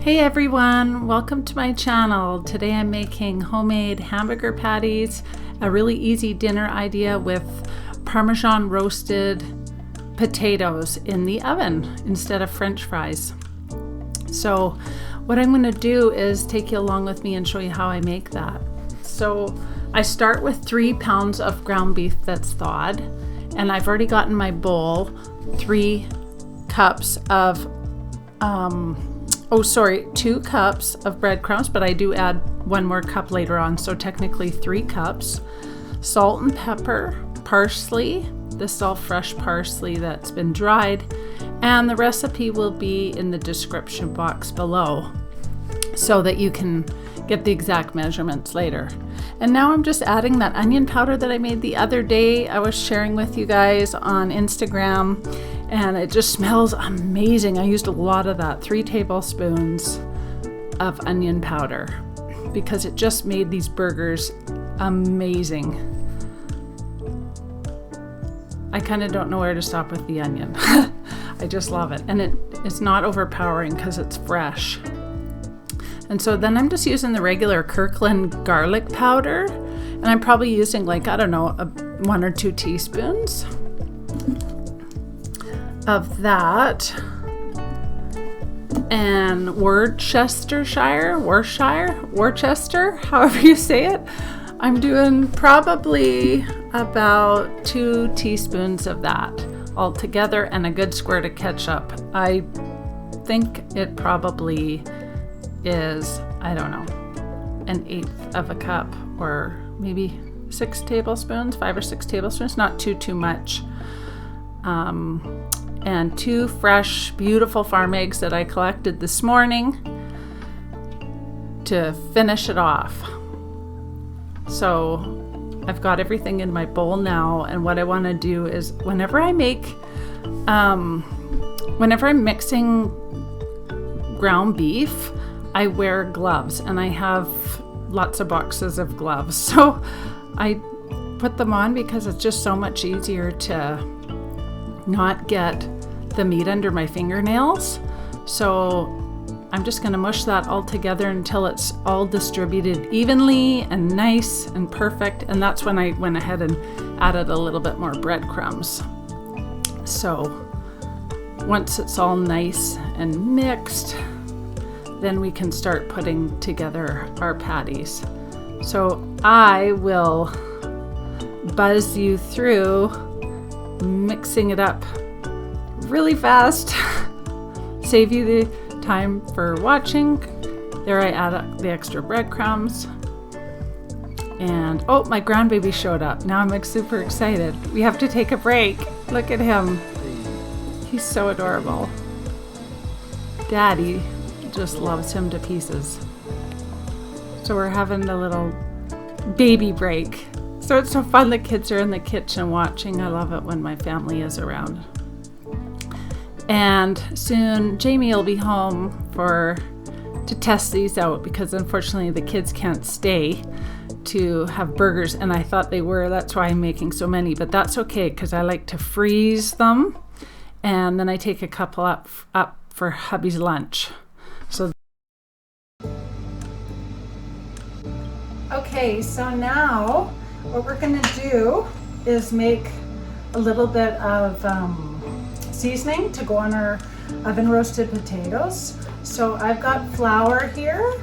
Hey everyone, welcome to my channel. Today I'm making homemade hamburger patties, a really easy dinner idea with Parmesan roasted potatoes in the oven instead of French fries. So what I'm going to do is take you along with me and show you how I make that. So I start with 3 pounds of ground beef that's thawed, and I've already got in my bowl 3 cups of 2 cups of breadcrumbs, but I do add 1 more cup later on, so technically 3 cups. Salt and pepper, parsley, this is all fresh parsley that's been dried, and the recipe will be in the description box below so that you can get the exact measurements later. And now I'm just adding that onion powder that I made the other day. I was sharing with you guys on Instagram, and it just smells amazing. I used a lot of that, 3 tablespoons of onion powder, because it just made these burgers amazing. I kind of don't know where to stop with the onion. I just love it. And it's not overpowering because it's fresh. And so then I'm just using the regular Kirkland garlic powder, and I'm probably using 1 or 2 teaspoons of that, and Worcestershire, however you say it. I'm doing probably about 2 teaspoons of that all together, and a good squirt of ketchup. I think it probably is, I don't know, 1/8 of a cup, or maybe 6 tablespoons, 5 or 6 tablespoons, not too much. And 2 fresh, beautiful farm eggs that I collected this morning to finish it off. So I've got everything in my bowl now, and what I want to do is whenever I'm mixing ground beef, I wear gloves, and I have lots of boxes of gloves. So I put them on because it's just so much easier to not get the meat under my fingernails. So I'm just going to mush that all together until it's all distributed evenly and nice and perfect. And that's when I went ahead and added a little bit more breadcrumbs. So once it's all nice and mixed, then we can start putting together our patties. So I will buzz you through mixing it up really fast, save you the time for watching. There, I add up the extra breadcrumbs, and oh, my grandbaby showed up. Now I'm super excited. We have to take a break. Look at him. He's so adorable. Daddy just loves him to pieces. So we're having a little baby break. So it's so fun. The kids are in the kitchen watching. I love it when my family is around. And soon Jamie will be home to test these out, because unfortunately the kids can't stay to have burgers, and I thought they were. That's why I'm making so many, but that's okay because I like to freeze them, and then I take a couple up for hubby's lunch. So okay, so now what we're going to do is make a little bit of seasoning to go on our oven roasted potatoes. So I've got flour here,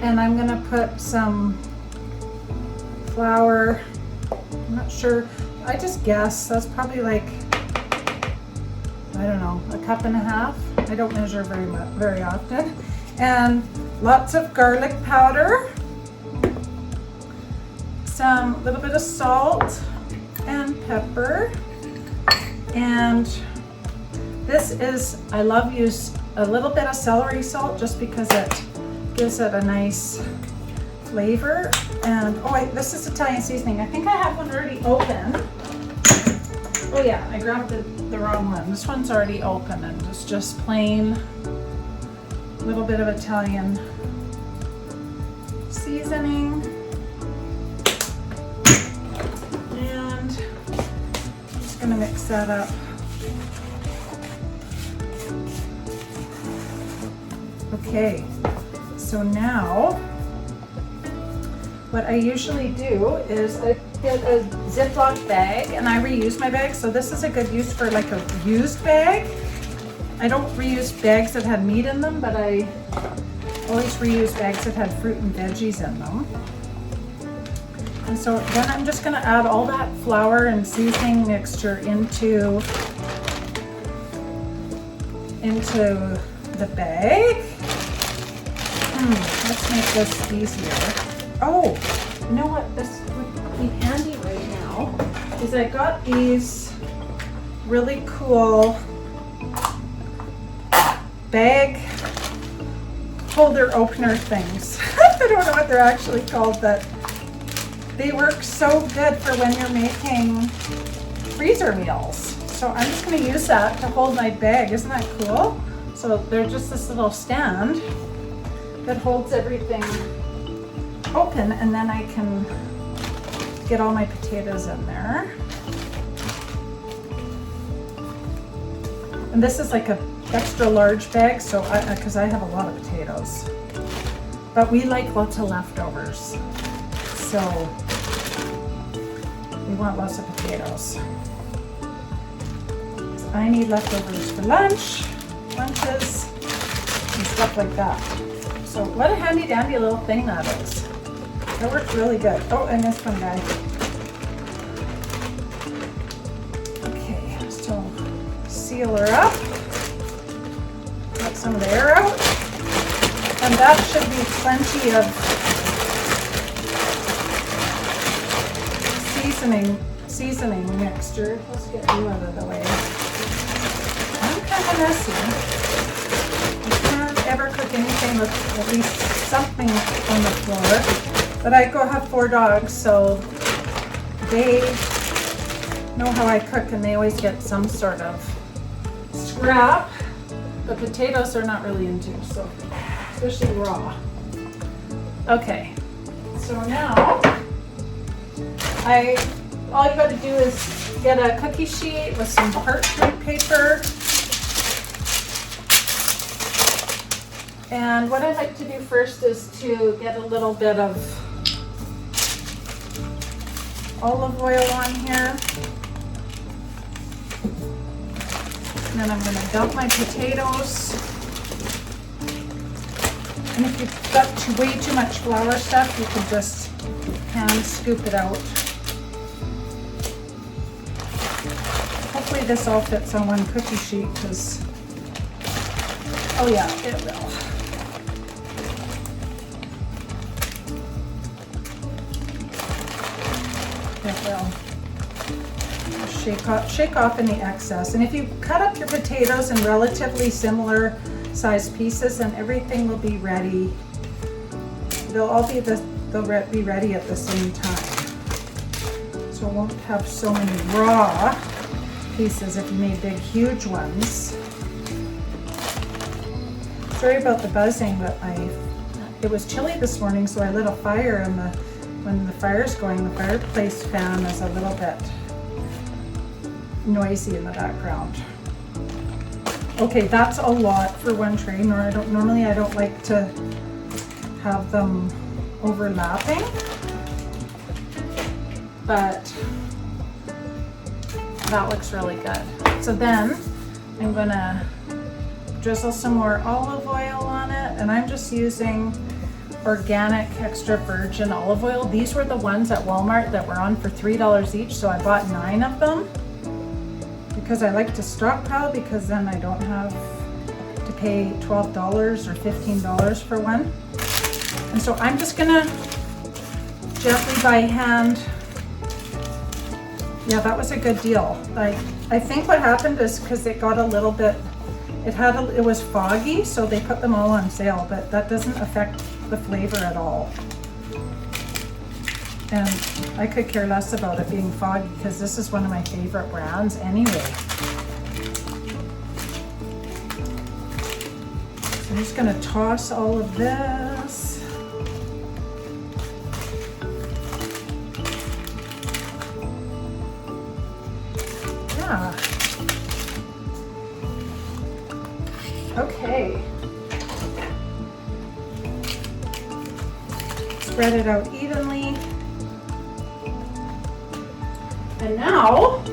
and I'm going to put some flour. I'm not sure, I just guess that's probably I don't know, 1.5 cups. I don't measure very often. And lots of garlic powder, some little bit of salt and pepper, and this is, I love use a little bit of celery salt just because it gives it a nice flavor. And oh wait, this is Italian seasoning. I think I have one already open. Oh yeah, I grabbed the wrong one. This one's already open, and it's just plain little bit of Italian seasoning. And I'm just gonna mix that up. Okay, so now what I usually do is I get a Ziploc bag and I reuse my bag. So this is a good use for like a used bag. I don't reuse bags that had meat in them, but I always reuse bags that had fruit and veggies in them. And so then I'm just gonna add all that flour and seasoning mixture into the bag. Let's make this easier. Oh, you know what this would be handy right now is I got these really cool bag holder opener things. I don't know what they're actually called, but they work so good for when you're making freezer meals. So I'm just going to use that to hold my bag. Isn't that cool? So they're just this little stand that holds everything open, and then I can get all my potatoes in there. And this is like a extra large bag, so because I have a lot of potatoes, but we like lots of leftovers, so we want lots of potatoes. So I need leftovers for lunches and stuff like that. So what a handy dandy little thing that is. That works really good. Oh, I missed one guy. Okay, so seal her up. Let some of the air out. And that should be plenty of seasoning mixture. Let's get you out of the way. I'm kind of messy. I can't ever cook anything with at least something on the floor. But I have 4 dogs, so they know how I cook and they always get some sort of scrap. The potatoes are not really into, so especially raw. Okay, so now all you got to do is get a cookie sheet with some parchment paper. And what I like to do first is to get a little bit of olive oil on here. And then I'm going to dump my potatoes. And if you've got way too much flour stuff, you can just hand scoop it out. Hopefully this all fits on one cookie sheet, because, oh yeah, it will. It will. Shake off any excess. And if you cut up your potatoes in relatively similar sized pieces, then everything will be ready. They'll be ready at the same time. So it won't have so many raw pieces if you made big, huge ones. Sorry about the buzzing, but it was chilly this morning, so I lit a fire, and when the fire's going, the fireplace fan is a little bit noisy in the background. Okay, that's a lot for one tray. Normally I don't like to have them overlapping, but that looks really good. So then I'm gonna drizzle some more olive oil on it, and I'm just using organic extra virgin olive oil. These were the ones at Walmart that were on for $3 each, so I bought 9 of them because I like to stockpile, because then I don't have to pay $12 or $15 for one. And so I'm just gonna gently by hand. Yeah, that was a good deal. I think what happened is because it got a little bit, it was foggy, so they put them all on sale, but that doesn't affect the flavor at all. And I could care less about it being foggy, because this is one of my favorite brands anyway. So I'm just gonna toss all of this. Yeah. Spread it out evenly. And now,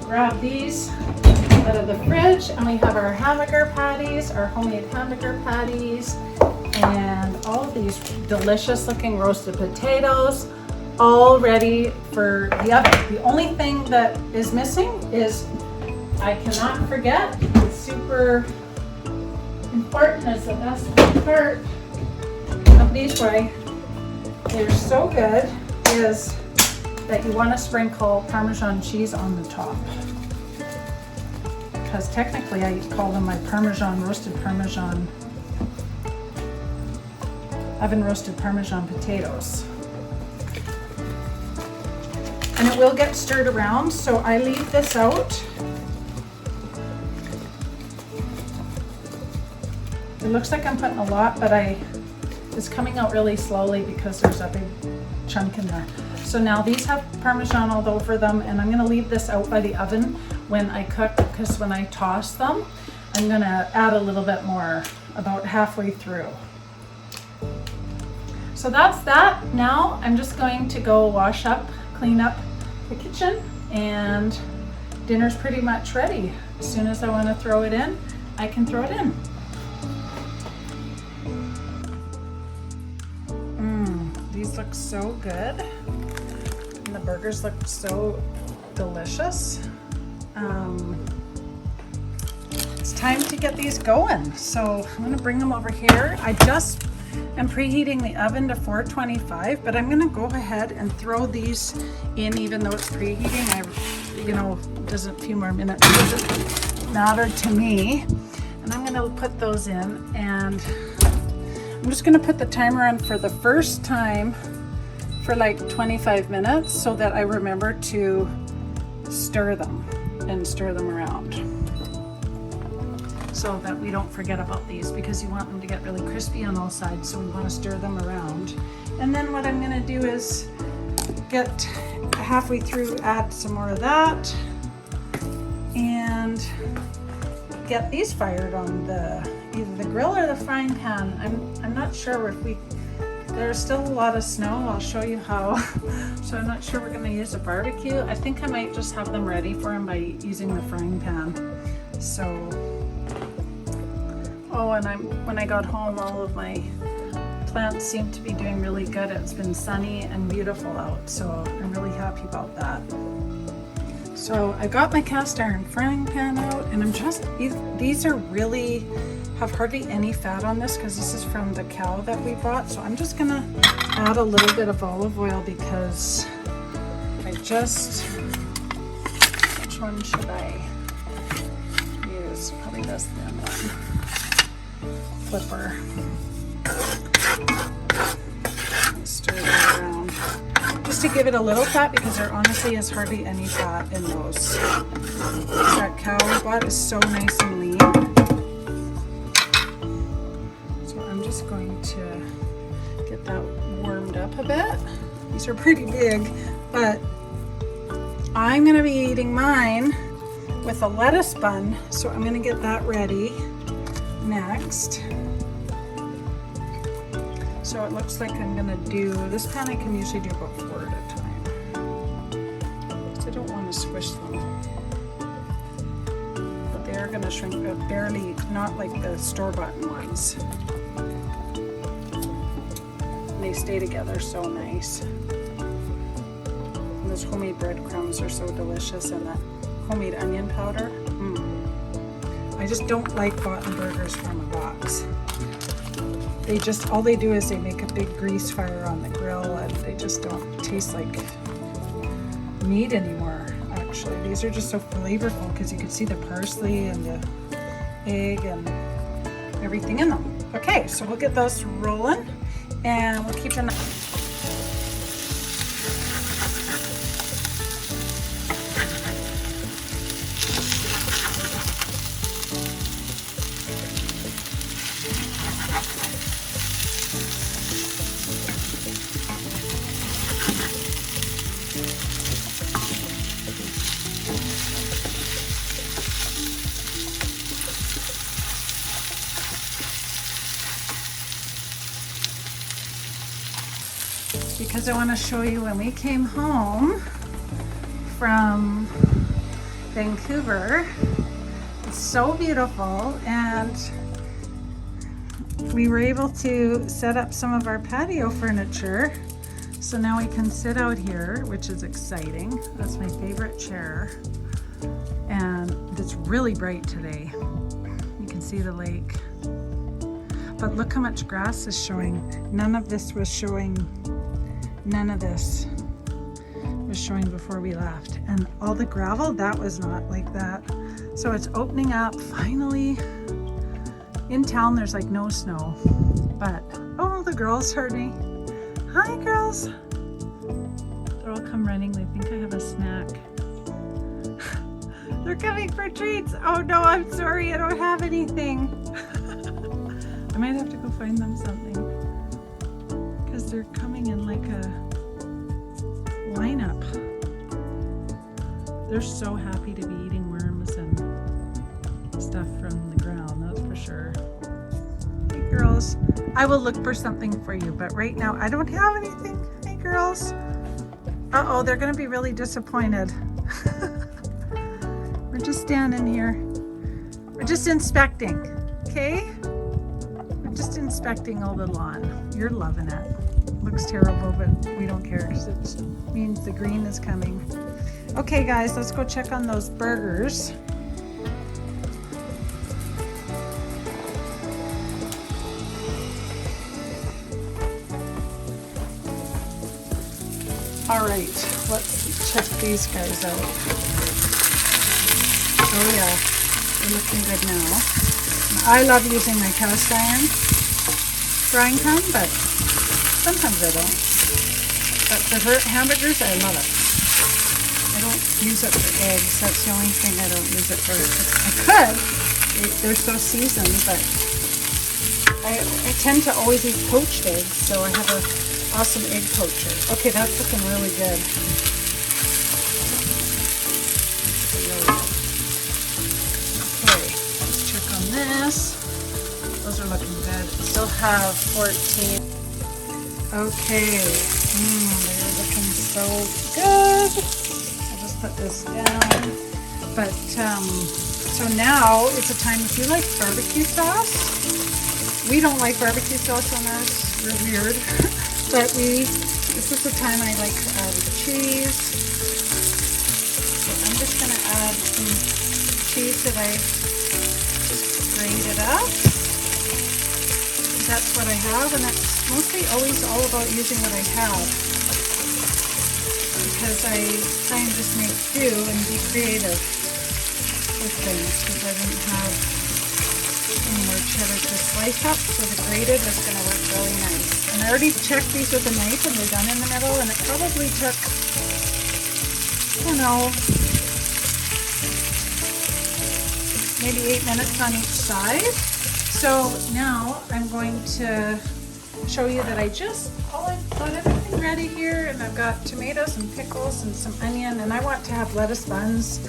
grab these out of the fridge, and we have our hamburger patties, our homemade hamburger patties, and all of these delicious looking roasted potatoes, all ready for the oven. The only thing that is missing is, I cannot forget, it's super important, as the best part of these, why they're so good, is that you want to sprinkle Parmesan cheese on the top. Because technically I call them my Parmesan, roasted Parmesan, oven roasted Parmesan potatoes. And it will get stirred around, so I leave this out. It looks like I'm putting a lot, but it's coming out really slowly because there's a big chunk in there. So now these have Parmesan all over them, and I'm going to leave this out by the oven when I cook, because when I toss them, I'm going to add a little bit more about halfway through. So that's that. Now I'm just going to go wash up, clean up the kitchen, and dinner's pretty much ready. As soon as I want to throw it in, I can throw it in. These look so good, and the burgers look so delicious. It's time to get these going. So I'm going to bring them over here. I just am preheating the oven to 425, but I'm going to go ahead and throw these in, even though it's preheating. A few more minutes doesn't matter to me. And I'm going to put those in, and I'm just going to put the timer on for the first time for like 25 minutes so that I remember to stir them and stir them around, so that we don't forget about these, because you want them to get really crispy on all sides, so we want to stir them around. And then what I'm going to do is get halfway through, add some more of that, and get these fired on either the grill or the frying pan. I'm not sure if there's still a lot of snow. I'll show you how. So I'm not sure we're going to use a barbecue. I think I might just have them ready for them by using the frying pan. So, and when I got home, all of my plants seem to be doing really good. It's been sunny and beautiful out, so I'm really happy about that. So I got my cast iron frying pan out, and these are really have hardly any fat on this, because this is from the cow that we bought. So I'm just gonna add a little bit of olive oil, because which one should I use? Probably this thin one. Flipper. Stir it around. Just to give it a little fat, because there honestly is hardly any fat in those. That cow we bought is so nice and lean. So I'm just going to get that warmed up a bit. These are pretty big, but I'm going to be eating mine with a lettuce bun, so I'm going to get that ready next. So it looks like I'm gonna do, this pan I can usually do about 4 at a time. So I don't want to squish them. But they are gonna shrink, but barely, not like the store-bought ones. And they stay together so nice. And those homemade breadcrumbs are so delicious, and that homemade onion powder. I just don't like bought burgers from a box. All they do is they make a big grease fire on the grill, and they just don't taste like meat anymore, actually. These are just so flavorful, because you can see the parsley and the egg and everything in them. Okay, so we'll get those rolling, and we'll keep an eye. because I want to show you when we came home from Vancouver. It's so beautiful, and we were able to set up some of our patio furniture. So now we can sit out here, which is exciting. That's my favorite chair. And it's really bright today. You can see the lake. But look how much grass is showing. None of this was showing before we left. And all the gravel, that was not like that. So it's opening up finally. In town, there's like no snow. But, oh, the girls heard me. Hi, girls. They're all come running. They think I have a snack. They're coming for treats. Oh no, I'm sorry. I don't have anything. I might have to go find them something. Because they're coming in like a lineup. They're so happy to be eating worms and stuff from the ground, that's for sure. Hey girls, I will look for something for you, but right now I don't have anything. Hey girls. Uh-oh, they're gonna be really disappointed. We're just standing here. We're just inspecting, okay? We're just inspecting all the lawn. You're loving it. Looks terrible, but we don't care because it means the green is coming. Okay guys, let's go check on those burgers. All right, let's check these guys out. Oh yeah, they're looking good now. I love using my cast iron frying pan, but sometimes I don't. But for hamburgers, I love it. I don't use it for eggs. That's the only thing I don't use it for. I could. They're so seasoned, but I tend to always eat poached eggs, so I have a awesome egg poacher. Okay, that's looking really good. Okay, let's check on this. Those are looking good. Still have 14. Okay, they're looking so good. I'll just put this down. But, so now it's a time, if you like barbecue sauce, we don't like barbecue sauce on ours, we're weird. But this is the time I like to add cheese. So I'm just going to add some cheese that I just grated up. That's what I have, and that's mostly always all about using what I have. Because I try and just make do and be creative with things, because I didn't have any more cheddar to slice up, so the grated is going to work really nice. And I already checked these with a knife and they're done in the middle, and it probably took, I don't know, maybe 8 minutes on each side. So now I'm going to show you that I've got everything ready here, and I've got tomatoes and pickles and some onion, and I want to have lettuce buns,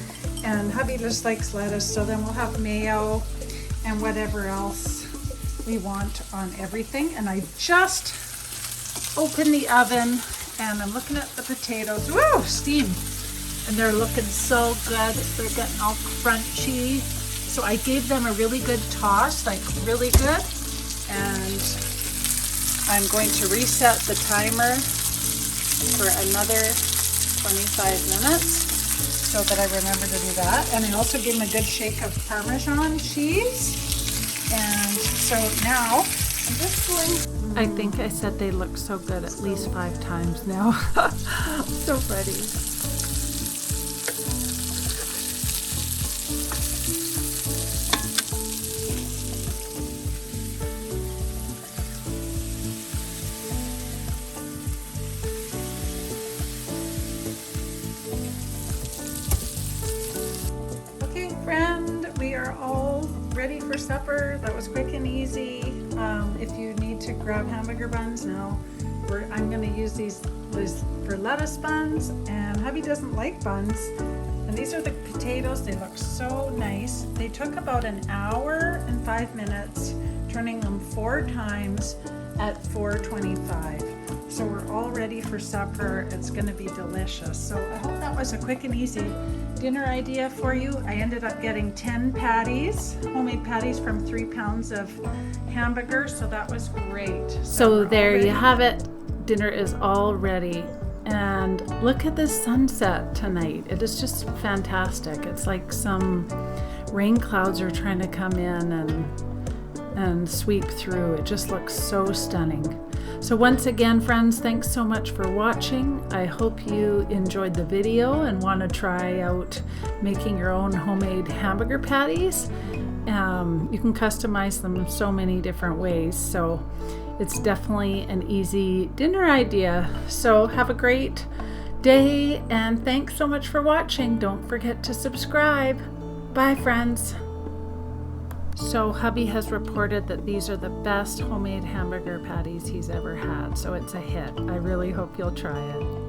and hubby just likes lettuce, so then we'll have mayo and whatever else we want on everything. And I just opened the oven and I'm looking at the potatoes. Woo, steam! And they're looking so good. They're getting all crunchy. So I gave them a really good toss, like really good. And I'm going to reset the timer for another 25 minutes so that I remember to do that. And I also gave them a good shake of Parmesan cheese. And so now I'm just going. I think I said they look so good at least 5 times now. So ready. We are all ready for supper. That was quick and easy. If you need to grab hamburger buns now, I'm going to use these for lettuce buns, and hubby doesn't like buns. And these are the potatoes. They look so nice. They took about an hour and 5 minutes, turning them 4 times at 425. So we're all ready for supper. It's gonna be delicious. So I hope that was a quick and easy dinner idea for you. I ended up getting 10 patties, homemade patties from 3 pounds of hamburger, so that was great. So there you have it. Dinner is all ready. And look at the sunset tonight. It is just fantastic. It's like some rain clouds are trying to come in and sweep through. It just looks so stunning. So once again, friends, thanks so much for watching. I hope you enjoyed the video and want to try out making your own homemade hamburger patties. You can customize them so many different ways. So it's definitely an easy dinner idea. So have a great day and thanks so much for watching. Don't forget to subscribe. Bye, friends. So hubby has reported that these are the best homemade hamburger patties he's ever had. So it's a hit. I really hope you'll try it.